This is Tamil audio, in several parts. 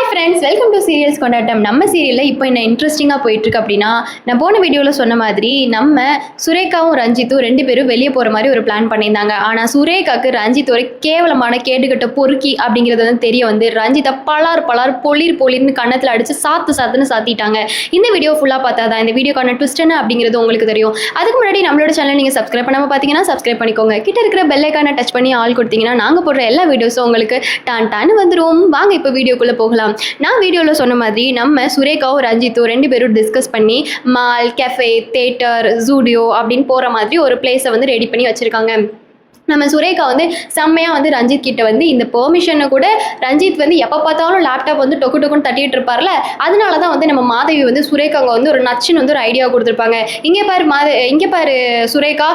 ஃப்ரெண்ட்ஸ், வெல்கம் டு சீரியல்ஸ் கொண்டாட்டம். நம்ம சீரியலில் இப்போ என்ன இன்ட்ரெஸ்டிங்காக போயிட்டுருக்கு அப்படின்னா, நான் போன வீடியோவில் சொன்ன மாதிரி நம்ம சுரேகாவும் ரஞ்சித்தும் 2 பேரும் வெளியே போகிற மாதிரி ஒரு பிளான் பண்ணியிருந்தாங்க. ஆனால் சுரேகாவுக்கு ரஞ்சித் ஒரு கேவலமான கேட்டுக்கட்ட பொறுக்கி அப்படிங்கிறது வந்து தெரிய வந்து ரஞ்சித்தை பலார் பொலிர்னு கன்னத்தில் அடித்து சாத்துன்னு சாத்திட்டாங்க. இந்த வீடியோ ஃபுல்லாக பார்த்தா தான் இந்த வீடியோக்கான ட்விஸ்ட் என்ன அப்படிங்கிறது உங்களுக்கு தெரியும். அதுக்கு முன்னாடி நம்மளோட சேனல் நீங்கள் சப்ஸ்கிரைப் பண்ணாமல் பார்த்தீங்கன்னா சப்ஸ்கிரைப் பண்ணிக்கோங்க. கிட்ட இருக்கிற பெல் ஐக்கானை டச் பண்ணி ஆல் கொடுத்தீங்கன்னா நாங்கள் போடுற எல்லா வீடியோஸும் உங்களுக்கு டான்னு வந்துடும். வாங்க இப்போ வீடியோக்குள்ளே போகலாம். நான் வீடியோவில் சொன்ன மாதிரி நம்ம சுரேகாவும் ரஞ்சித்தும் 2 பேரும் டிஸ்கஸ் பண்ணி மால், கெஃபே, தியேட்டர், ஜூடியோ அப்படின்னு போகிற மாதிரி ஒரு பிளேஸை வந்து ரெடி பண்ணி வச்சுருக்காங்க. நம்ம சுரேகா வந்து செம்மையாக வந்து ரஞ்சித் கிட்ட வந்து இந்த பெர்மிஷனை கூட ரஞ்சித் வந்து எப்போ பார்த்தாலும் லேப்டாப் வந்து டொக்குன்னு தட்டிட்டு இருப்பார்ல, அதனால தான் வந்து நம்ம மாதவி வந்து சுரேகாங்க வந்து ஒரு நச்சுன்னு வந்து ஒரு ஐடியா கொடுத்துருப்பாங்க. இங்கே பாரு சுரேகா,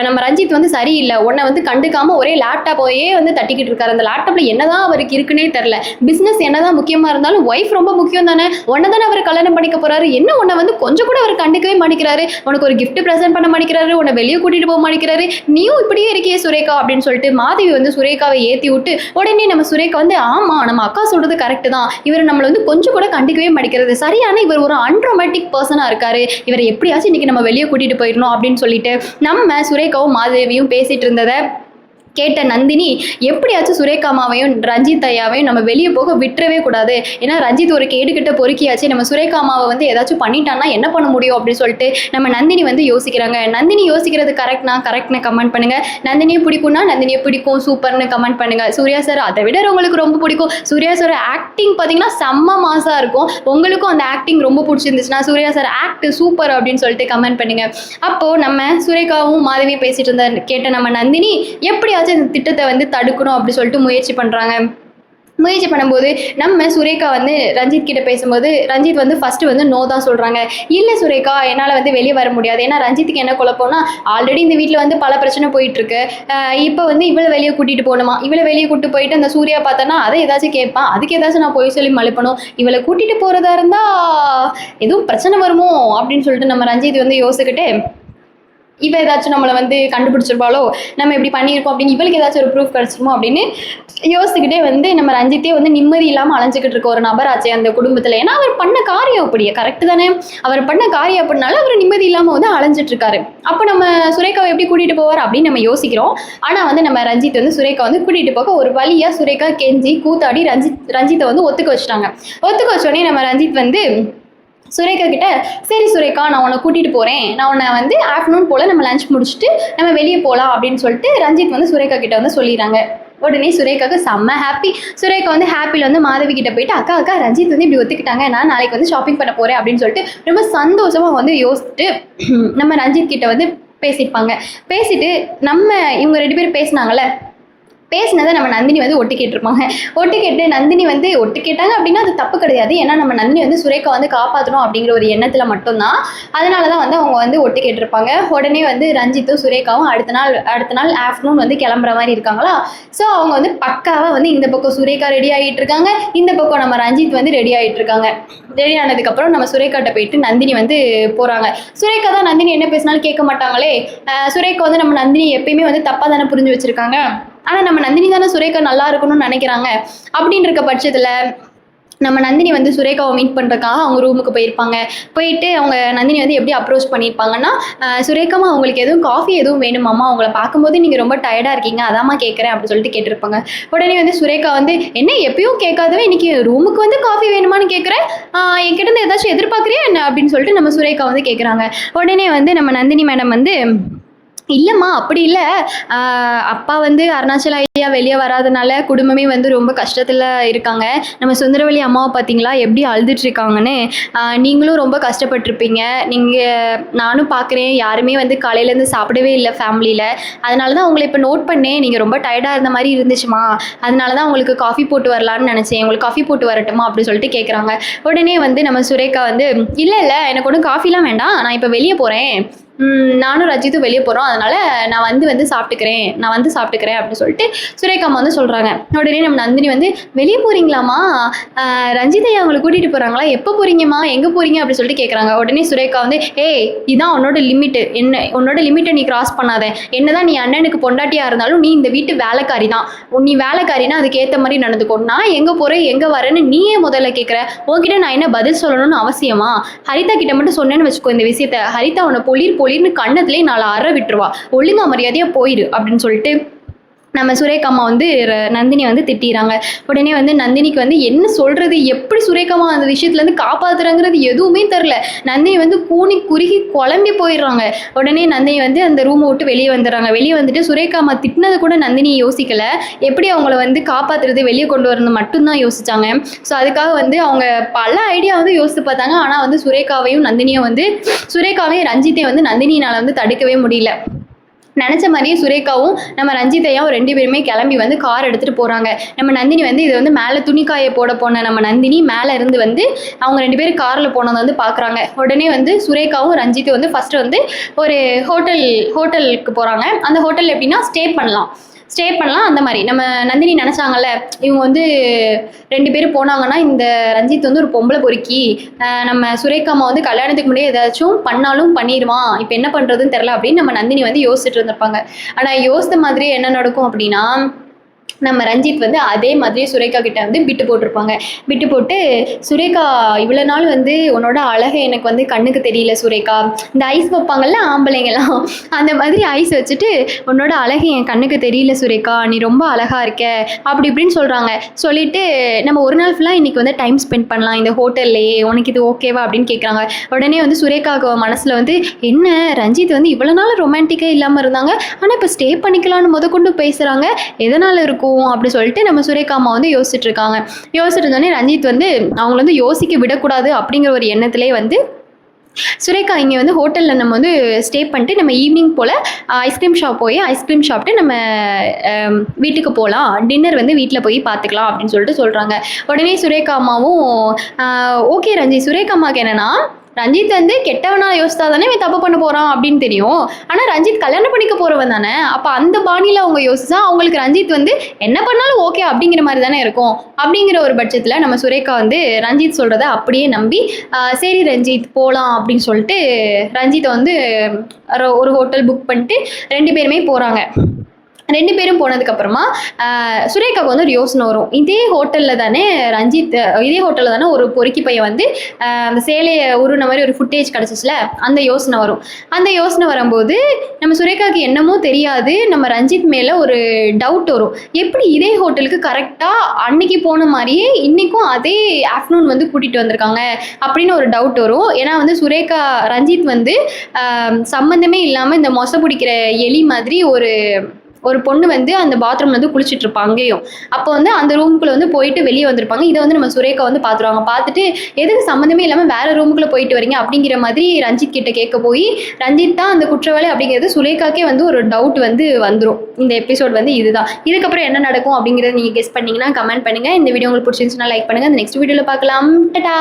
நம்ம ரஞ்சித் வந்து சரியில்லை, உன்னை வந்து கண்டுக்காமல் ஒரே லேப்டாப்பையே வந்து தட்டிக்கிட்டு இருக்காரு. அந்த லேப்டாப்பில் என்னதான் அவருக்கு இருக்குன்னே தெரில. பிஸ்னஸ் என்னதான் முக்கியமாக இருந்தாலும் ஒய்ஃப் ரொம்ப முக்கியம் தானே. உன்னை தானே அவர் கல்யாணம் பண்ணிக்க போகிறாரு, என்ன உன்னை வந்து கொஞ்சம் கூட அவர் கண்டுக்கவே மாட்டேங்கிறாரு, உனக்கு ஒரு கிஃப்ட் ப்ரெசென்ட் பண்ண மாட்டேங்கிறாரு, உன்னை வெளியே கூட்டிகிட்டு போக மாட்டேங்கிறாரு, நீயும் இப்படியே இருக்கியே சுரேகா அப்படின்னு சொல்லிட்டு மாதவி வந்து சுரேகாவை ஏற்றி விட்டு உடனே நம்ம சுரேகா வந்து ஆமா நம்ம அக்கா சொல்றது கரெக்ட் தான், இவர் நம்மளை வந்து கொஞ்சம் கூட கண்டுக்கவே மாட்டேங்கிறது, சரியான இவர் ஒரு அன்ரொமாட்டிக் பர்சனா இருக்காரு, இவரை எப்படியாச்சும் இன்னைக்கு நம்ம வெளியே கூட்டிட்டு போயிடணும் அப்படின்னு சொல்லிட்டு நம்ம சுரேகாவும் மாதவியும் பேசிட்டு இருந்ததை கேட்ட நந்தினி எப்படியாச்சும் சுரேகாமாவையும் ரஞ்சித் ஐயாவையும் நம்ம வெளியே போக விட்டுறவே கூடாது, ஏன்னா ரஞ்சித் ஒரு கேடுகிட்ட பொறுக்கியாச்சு, நம்ம சுரேகாமாவை வந்து ஏதாச்சும் பண்ணிட்டான்னா என்ன பண்ண முடியும் அப்படின்னு சொல்லிட்டு நம்ம நந்தினி வந்து யோசிக்கிறாங்க. நந்தினி யோசிக்கிறது கரெக்ட்னு கமெண்ட் பண்ணுங்க. நந்தினியை பிடிக்கும்னா நந்தினியை பிடிக்கும் சூப்பர்னு கமெண்ட் பண்ணுங்க. சூர்யா சார் அதை விட உங்களுக்கு ரொம்ப பிடிக்கும். சூர்யா சார் ஆக்டிங் பார்த்தீங்கன்னா செம்ம மாசா இருக்கும். உங்களுக்கும் அந்த ஆக்டிங் ரொம்ப பிடிச்சிருந்துச்சுன்னா சூர்யா சார் ஆக்ட் சூப்பர் அப்படின்னு சொல்லிட்டு கமெண்ட் பண்ணுங்க. அப்போ நம்ம சுரேகாவும் மாதவியும் பேசிட்டு இருந்த கேட்ட நம்ம நந்தினி எப்படியா இந்த திட்டத்தை வந்து தடுக்கணும் அப்படி சொல்லிட்டு முயற்சி பண்ணும்போது நம்ம சுரேகா வந்து ரஞ்சித் கிட்ட பேசும்போது ரஞ்சித் வந்து ஃபர்ஸ்ட் வந்து நோ தான் சொல்றாங்க. இல்லை சுரேகா, என்னால் வந்து வெளியே வர முடியாது, ஏன்னா ரஞ்சித்துக்கு என்ன குழப்பம்னா ஆல்ரெடி இந்த வீட்டில் வந்து பல பிரச்சனை போயிட்டு இருக்கு, இப்போ வந்து இவளை வெளியே கூட்டிட்டு போகணுமா, இவளை வெளியே கூட்டிட்டு போயிட்டு அந்த சூர்யா பார்த்தோன்னா அதை ஏதாச்சும் கேட்பான், அதுக்கு ஏதாச்சும் நான் போய் சொல்லி மழுப்பணும், இவளை கூட்டிட்டு போறதா இருந்தா எதுவும் பிரச்சனை வருமோ அப்படின்னு சொல்லிட்டு நம்ம ரஞ்சித் வந்து யோசிக்கிட்டு இவ ஏதாச்சும் நம்மளை வந்து கண்டுபிடிச்சிருப்பாளோ, நம்ம இப்படி பண்ணியிருக்கோம் அப்படின்னு இவளுக்கு ஏதாச்சும் ஒரு ப்ரூஃப் கிடச்சிருமோ அப்படின்னு யோசிச்சுக்கிட்டே வந்து நம்ம ரஞ்சித்தே வந்து நிம்மதி இல்லாமல் அலைஞ்சிக்கிட்டு இருக்க ஒரு நபராச்சே அந்த குடும்பத்தில். ஏன்னா அவர் பண்ண காரியம் அப்படியே கரெக்டு தானே, அவர் பண்ண காரியம் அப்படின்னால அவர் நிம்மதி இல்லாமல் வந்து அலைஞ்சிட்டு இருக்காரு. அப்போ நம்ம சுரேகாவை எப்படி கூட்டிகிட்டு போவார் அப்படின்னு நம்ம யோசிக்கிறோம். ஆனால் வந்து நம்ம ரஞ்சித் வந்து சுரேகா வந்து கூட்டிகிட்டு போக ஒரு வழியாக சுரேகா கெஞ்சி கூத்தாடி ரஞ்சித்தை வந்து ஒத்துக்க வச்சுட்டாங்க. ஒத்துக்க வச்சோடனே நம்ம ரஞ்சித் வந்து சுரேகா கிட்ட சரி சுரேகா, நான் உன்னை கூட்டிகிட்டு போகிறேன், நான் உன்னை வந்து ஆஃப்டர்நூன் போல் நம்ம லஞ்ச் முடிச்சுட்டு நம்ம வெளியே போகலாம் அப்படின்னு சொல்லிட்டு ரஞ்சித் வந்து சுரேகா கிட்ட வந்து சொல்லிடுறாங்க. உடனே சுரேகாவுக்கு செம்ம ஹாப்பி. சுரேகா வந்து ஹாப்பியில் வந்து மாதவி கிட்ட போயிட்டு அக்கா ரஞ்சித் வந்து இப்படி ஒத்துக்கிட்டாங்க, நான் நாளைக்கு வந்து ஷாப்பிங் பண்ண போகிறேன் அப்படின்னு சொல்லிட்டு ரொம்ப சந்தோஷமாக வந்து யோசிச்சுட்டு நம்ம ரஞ்சித் கிட்ட வந்து பேசியிருப்பாங்க. பேசிட்டு நம்ம இவங்க 2 பேரும் பேசினாங்கல்ல, பேசினதை நம்ம நந்தினி வந்து ஒட்டு கேட்டிருப்பாங்க. ஒட்டு கேட்டு நந்தினி வந்து ஒட்டு கேட்டாங்க அப்படின்னா அது தப்பு கிடையாது, ஏன்னா நம்ம நந்தினி வந்து சுரேகா வந்து காப்பாற்றணும் அப்படிங்கிற ஒரு எண்ணத்தில் மட்டும்தான், அதனால தான் வந்து அவங்க வந்து ஒட்டு கேட்டிருப்பாங்க. உடனே வந்து ரஞ்சித்தும் சுரேகாவும் அடுத்த நாள் ஆஃப்டர்நூன் வந்து கிளம்புற மாதிரி இருக்காங்களா. ஸோ அவங்க வந்து பக்காவாக வந்து இந்த பக்கம் சுரேகா ரெடி ஆகிட்டு இருக்காங்க, இந்த பக்கம் நம்ம ரஞ்சித் வந்து ரெடி ஆகிட்டு இருக்காங்க. ரெடி ஆனதுக்கப்புறம் நம்ம சுரேகாட்ட போயிட்டு நந்தினி வந்து போகிறாங்க. சுரேகா தான் நந்தினி என்ன பேசினாலும் கேட்க மாட்டாங்களே, சுரேகா வந்து நம்ம நந்தினி எப்பயுமே வந்து தப்பாக தானே புரிஞ்சு வச்சுருக்காங்க, ஆனால் நம்ம நந்தினி தானே சுரேகா நல்லா இருக்கணும்னு நினைக்கிறாங்க. அப்படின்னு இருக்க பட்சத்தில் நம்ம நந்தினி வந்து சுரேகாவை மீட் பண்ணுறதுக்காக அவங்க ரூமுக்கு போயிட்டு அவங்க நந்தினி வந்து எப்படி அப்ரோச் பண்ணியிருப்பாங்கன்னா, சுரேகாமா அவங்களுக்கு எதுவும் காஃபி எதுவும் வேணுமாம்மா, அவங்கள பார்க்கும்போது நீங்கள் ரொம்ப டயர்டாக இருக்கீங்க அதாம்மா கேட்குறேன் அப்படின்னு சொல்லிட்டு கேட்டிருப்பாங்க. உடனே வந்து சுரேகா வந்து என்ன எப்பயும் கேட்காதவே இன்னைக்கு ரூமுக்கு வந்து காஃபி வேணுமான்னு கேட்குறேன், என்கிட்ட இருந்து ஏதாச்சும் எதிர்பார்க்குறியா என்ன அப்படின்னு சொல்லிட்டு நம்ம சுரேகா வந்து கேட்குறாங்க. உடனே வந்து நம்ம நந்தினி மேடம் வந்து இல்லைம்மா அப்படி இல்லை, அப்பா வந்து அருணாச்சல ஐயா வெளியே வராதனால குடும்பமே வந்து ரொம்ப கஷ்டத்தில் இருக்காங்க, நம்ம சுந்தரவல்லி அம்மாவை பார்த்தீங்களா எப்படி அழுதுட்டு இருக்காங்கன்னு, நீங்களும் ரொம்ப கஷ்டப்பட்டிருப்பீங்க, நானும் பார்க்குறேன் யாருமே வந்து காலையிலேருந்து சாப்பிடவே இல்லை ஃபேமிலியில், அதனால தான் உங்களை இப்போ நோட் பண்ணேன், நீங்கள் ரொம்ப டயர்டாக இருந்த மாதிரி இருந்துச்சுமா, அதனால தான் உங்களுக்கு காஃபி போட்டு வரலான்னு நினச்சேன், உங்களுக்கு காஃபி போட்டு வரட்டுமா அப்படின்னு சொல்லிட்டு கேட்குறாங்க. உடனே வந்து நம்ம சுரேகா வந்து இல்லை எனக்கு ஒன்றும் காஃபிலாம் வேண்டாம், நான் இப்போ வெளியே போகிறேன், நானும் ரஞ்சித்தும் வெளியே போகிறோம், அதனால் நான் வந்து சாப்பிட்டுக்கிறேன் அப்படின்னு சொல்லிட்டு சுரேகா அம்மா வந்து சொல்கிறாங்க. உடனே நம்ம நந்தினி வந்து வெளியே போகிறீங்களாம்மா, ரஞ்சித்தை அவங்களை கூட்டிகிட்டு போகிறாங்களா, எப்போ போகிறீங்கம்மா, எங்கே போகிறீங்க அப்படி சொல்லிட்டு கேட்குறாங்க. உடனே சுரேகா வந்து ஏய் இதான் உன்னோட லிமிட்டு, உன்னோட லிமிட்டை நீ கிராஸ் பண்ணாத, என்னதான் நீ அண்ணனுக்கு பொண்டாட்டியாக இருந்தாலும் நீ இந்த வீட்டு வேலைக்காரி தான், நீ வேலைக்காரினா அதுக்கேற்ற மாதிரி நடந்துக்கோ, நான் எங்கே போகிறேன் எங்கே வரேன்னு நீயே முதல்ல கேட்குற, உன்கிட்ட நான் என்ன பதில் சொல்லணும்னு அவசியமா, ஹரிதா கிட்ட மட்டும் சொன்னேன்னு வச்சுக்கோ இந்த விஷயத்த, ஹரிதா உன்னை பொலிர்னு கண்ணத்துலேயே நாலு அற விட்டுருவா, ஒழுங்கா மரியாதையா போயிரு அப்படின்னு சொல்லிட்டு நம்ம சுரேகா அம்மா வந்து நந்தினி வந்து திட்டிறாங்க. உடனே வந்து நந்தினிக்கு வந்து என்ன சொல்கிறது, எப்படி சுரேகா அம்மா அந்த விஷயத்துலேருந்து காப்பாற்றுறாங்கிறது எதுவுமே தெரில. நந்தினி வந்து கூனி குறுகி குழம்பி போயிடுறாங்க. உடனே நந்தினி வந்து அந்த ரூமை விட்டு வெளியே வந்துடுறாங்க. வெளியே வந்துட்டு சுரேகா அம்மா திட்டினது கூட நந்தினி யோசிக்கலை, எப்படி அவங்கள வந்து காப்பாற்றுறது வெளியே கொண்டு வரது மட்டும்தான் யோசிச்சாங்க. ஸோ அதுக்காக வந்து அவங்க பல ஐடியா வந்து யோசித்து பார்த்தாங்க. ஆனால் வந்து சுரேகாவையும் ரஞ்சித்தையும் வந்து நந்தினினால் வந்து தடுக்கவே முடியல. நினச்ச மாதிரியே சுரேகாவும் நம்ம ரஞ்சித்தையும் 2 பேருமே கிளம்பி வந்து கார் எடுத்துகிட்டு போகிறாங்க. நம்ம நந்தினி வந்து இது வந்து மேலே துணிக்காய போட போன நம்ம நந்தினி மேலே இருந்து வந்து அவங்க 2 பேரும் காரில் போனதை வந்து பார்க்குறாங்க. உடனே வந்து சுரேகாவும் ரஞ்சித்தும் வந்து ஃபஸ்ட்டு வந்து ஒரு ஹோட்டலுக்கு போகிறாங்க. அந்த ஹோட்டல் எப்படின்னா ஸ்டே பண்ணலாம் அந்த மாதிரி. நம்ம நந்தினி நினச்சாங்கல்ல இவங்க வந்து 2 பேரும் போனாங்கன்னா இந்த ரஞ்சித் வந்து ஒரு பொம்பளை பொறுக்கி, நம்ம சுரேகா அம்மா வந்து கல்யாணத்துக்கு முன்னாடியே ஏதாச்சும் பண்ணாலும் பண்ணிடுவான், இப்போ என்ன பண்ணுறதுன்னு தெரில அப்படின்னு நம்ம நந்தினி வந்து யோசிச்சுட்டு இருந்திருப்பாங்க. ஆனால் யோசித்த மாதிரியே என்ன நடக்கும் அப்படின்னா நம்ம ரஞ்சித் வந்து அதே மாதிரி சுரேகா கிட்ட வந்து பிட்டு போட்டு சுரேகா இவ்வளோ நாள் வந்து உன்னோட அழகை எனக்கு வந்து கண்ணுக்கு தெரியல சுரேகா, இந்த ஐஸ் வைப்பாங்கல்ல ஆம்பளைங்கெல்லாம் அந்த மாதிரி ஐஸ் வச்சுட்டு உன்னோட அழகை என் கண்ணுக்கு தெரியல சுரேகா, நீ ரொம்ப அழகா இருக்க அப்படி இப்படின்னு சொல்கிறாங்க. சொல்லிட்டு நம்ம ஒரு நாள் ஃபுல்லாக இன்னைக்கு வந்து டைம் ஸ்பெண்ட் பண்ணலாம் இந்த ஹோட்டல்லையே, உனக்கு இது ஓகேவா அப்படின்னு கேட்குறாங்க. உடனே வந்து சுரேகாவுக்கு மனசில் வந்து என்ன ரஞ்சித் வந்து இவ்வளோ நாள் ரொமான்டிக்காக இல்லாமல் இருந்தாங்க, ஆனால் இப்போ ஸ்டே பண்ணிக்கலான்னு முதற்கொண்டு பேசுகிறாங்க, எதனால் இருக்கும் அப்படி சொல்லிட்டு நம்ம சுரேகா அம்மா வந்து யோசிச்சுட்டு இருந்தோடனே ரஞ்சித் வந்து அவங்கள வந்து யோசிக்க விடக்கூடாது அப்படிங்கிற ஒரு எண்ணத்திலே வந்து சுரேகா இங்கே வந்து ஹோட்டலில் நம்ம வந்து ஸ்டே பண்ணிட்டு நம்ம ஈவினிங் போல் ஐஸ்கிரீம் சாப்பிட்டு நம்ம வீட்டுக்கு போகலாம், டின்னர் வந்து வீட்டில் போய் பார்த்துக்கலாம் அப்படின்னு சொல்லிட்டு சொல்கிறாங்க. உடனே சுரேகா அம்மாவும் ஓகே ரஞ்சித், சுரேகா அம்மாவுக்கு என்னென்னா ரஞ்சித் வந்து கெட்டவனா யோசித்தா தானே இவன் தப்பு பண்ண போகிறான் அப்படின்னு தெரியும், ஆனால் ரஞ்சித் கல்யாணம் பண்ணிக்க போகிறவன் தானே, அப்போ அந்த பாணியில் அவங்க யோசிச்சா அவங்களுக்கு ரஞ்சித் வந்து என்ன பண்ணாலும் ஓகே அப்படிங்கிற மாதிரி தானே இருக்கும். அப்படிங்கிற ஒரு பட்சத்தில் நம்ம சுரேகா வந்து ரஞ்சித் சொல்கிறத அப்படியே நம்பி சரி ரஞ்சித் போகலாம் அப்படின்னு சொல்லிட்டு ரஞ்சித்தை வந்து ஒரு ஹோட்டல் புக் பண்ணிட்டு 2 பேருமே போகிறாங்க. 2 பேரும் போனதுக்கப்புறமா சுரேகாவுக்கு வந்து ஒரு யோசனை வரும், இதே ஹோட்டலில் தானே ஒரு பொறுக்கி பையன் வந்து அந்த சேலையை உருன மாதிரி ஒரு ஃபுட்டேஜ் கிடச்சிச்சுல, அந்த யோசனை வரும்போது நம்ம சுரேகாவுக்கு என்னமோ தெரியாது, நம்ம ரஞ்சித் மேலே ஒரு டவுட் வரும், எப்படி இதே ஹோட்டலுக்கு கரெக்டாக அன்னைக்கு போன மாதிரியே இன்றைக்கும் அதே ஆஃப்டர்நூன் வந்து கூட்டிகிட்டு வந்திருக்காங்க அப்படின்னு ஒரு டவுட் வரும். ஏன்னா வந்து ரஞ்சித் வந்து சம்மந்தமே இல்லாமல் இந்த மொசை பிடிக்கிற எலி மாதிரி ஒரு பொண்ணு வந்து அந்த பாத்ரூம்ல வந்து குளிச்சுட்டு இருப்பாங்க அங்கேயும். அப்போ வந்து அந்த ரூமுக்குள்ள வந்து போயிட்டு வெளியே வந்திருப்பாங்க. இதை வந்து நம்ம சுரேகா வந்து பார்த்துருவாங்க. பார்த்துட்டு எதுக்கு சம்மந்தமே இல்லாமல் வேற ரூமுக்குள்ள போயிட்டு வரீங்க அப்படிங்கிற மாதிரி ரஞ்சித் கிட்ட கேட்க போய் ரஞ்சித் தான் அந்த குற்றவாளி அப்படிங்கிறது சுரேகாக்கே வந்து ஒரு டவுட் வந்து வந்துடும். இந்த எபிசோட் வந்து இதுதான். இதுக்கப்புறம் என்ன நடக்கும் அப்படிங்கிறத நீங்கள் கெஸ் பண்ணீங்கன்னா கமெண்ட் பண்ணுங்க. இந்த வீடியோ உங்களுக்கு பிடிச்சிருந்துச்சுன்னா லைக் பண்ணுங்க. நெக்ஸ்ட் வீடியோவில் பார்க்கலாம். டடா.